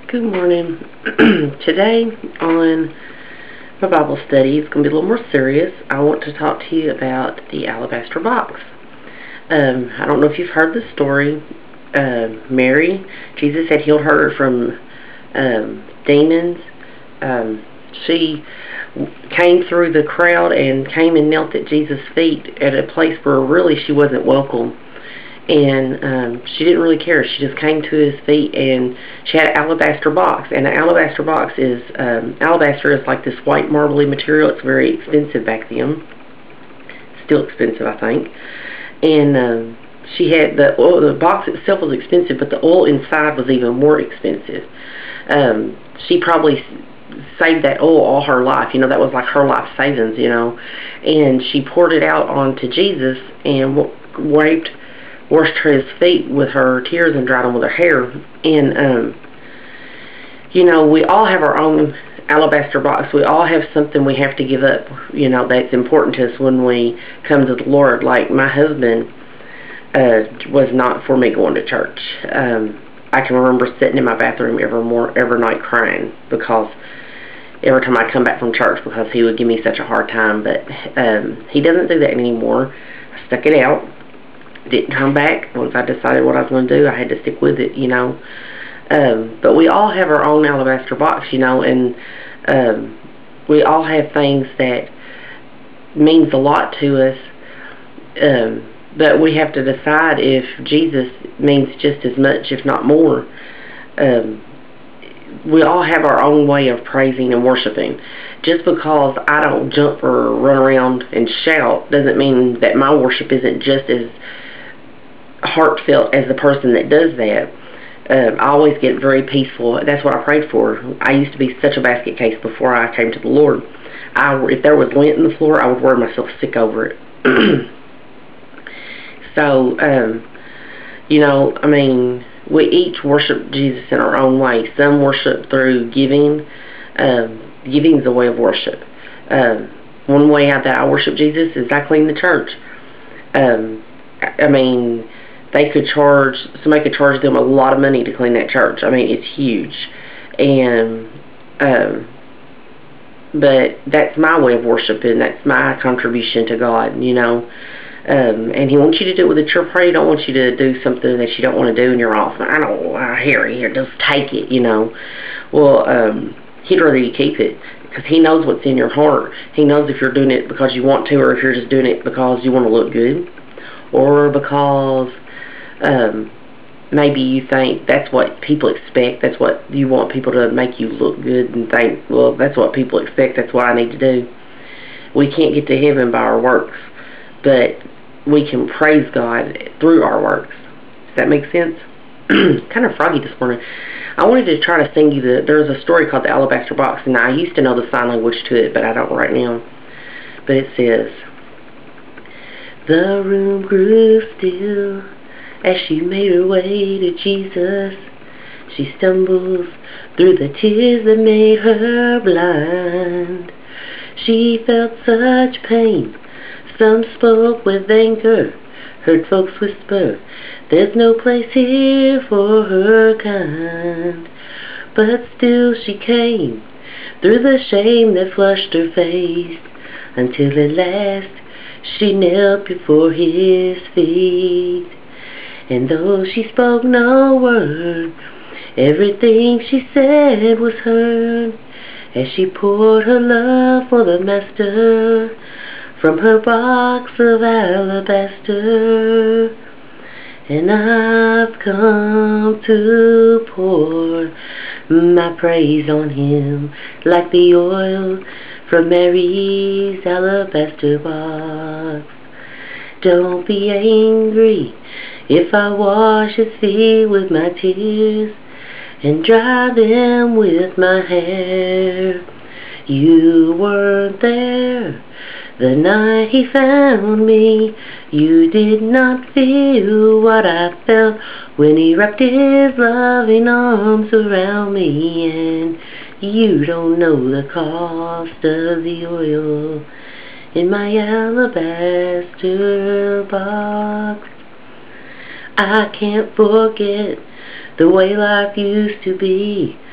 Good morning. Today on my Bible study, it's going to be a little more serious. I want to talk to you about the alabaster box. I don't know if you've heard the story. Mary, Jesus had healed her from demons. She came through the crowd and came and knelt at Jesus' feet at a place where really she wasn't welcome. And she didn't really care. She just came to his feet, and she had an alabaster box. And an alabaster box is, alabaster is like this white marbly material. It's very expensive back then. Still expensive, I think. And she had the oil. The box itself was expensive, but the oil inside was even more expensive. She probably saved that oil all her life. You know, that was like her life savings, you know. And she poured it out onto Jesus and washed his feet with her tears and dried them with her hair. And you know, we all have our own alabaster box. We all have something we have to give up, you know, that's important to us when we come to the Lord. Like my husband was not for me going to church. I can remember sitting in my bathroom every night crying because every time I come back from church, because he would give me such a hard time. But he doesn't do that anymore. I stuck it out. Didn't turn back. Once I decided what I was going to do, I had to stick with it, you know. But we all have our own alabaster box, you know, and we all have things that means a lot to us. But we have to decide if Jesus means just as much, if not more. We all have our own way of praising and worshiping. Just because I don't jump or run around and shout doesn't mean that my worship isn't just as heartfelt as the person that does that. I always get very peaceful. That's what I prayed for. I used to be such a basket case before I came to the Lord. If there was lint in the floor, I would worry myself sick over it. So, you know, I mean, we each worship Jesus in our own way. Some worship through giving. Giving is a way of worship. One way that I worship Jesus is I clean the church. I mean, somebody could charge them a lot of money to clean that church. I mean, it's huge. And, but that's my way of worshiping. That's my contribution to God, you know. And he wants you to do it with a cheerful heart. He don't want you to do something that you don't want to do and you're off. I don't, Harry, here, just take it, you know. Well, he'd rather you keep it because he knows what's in your heart. He knows if you're doing it because you want to or if you're just doing it because you want to look good or because maybe you think that's what people expect. That's what you want people to make you look good and think, well, that's what people expect. That's what I need to do. We can't get to heaven by our works, but we can praise God through our works. Does that make sense? Kind of froggy this morning. I wanted to try to sing you there's a story called the Alabaster Box, and I used to know the sign language to it, but I don't right now. But it says, the room grew still as she made her way to Jesus. She stumbles through the tears that made her blind. She felt such pain. Some spoke with anger, heard folks whisper, there's no place here for her kind. But still she came through the shame that flushed her face, until at last she knelt before his feet. And though she spoke no word, everything she said was heard, as she poured her love for the Master from her box of alabaster. And I've come to pour my praise on him like the oil from Mary's alabaster box. Don't be angry if I wash his feet with my tears and dry them with my hair. You weren't there the night he found me. You did not feel what I felt when he wrapped his loving arms around me. And you don't know the cost of the oil in my alabaster box. I can't forget the way life used to be.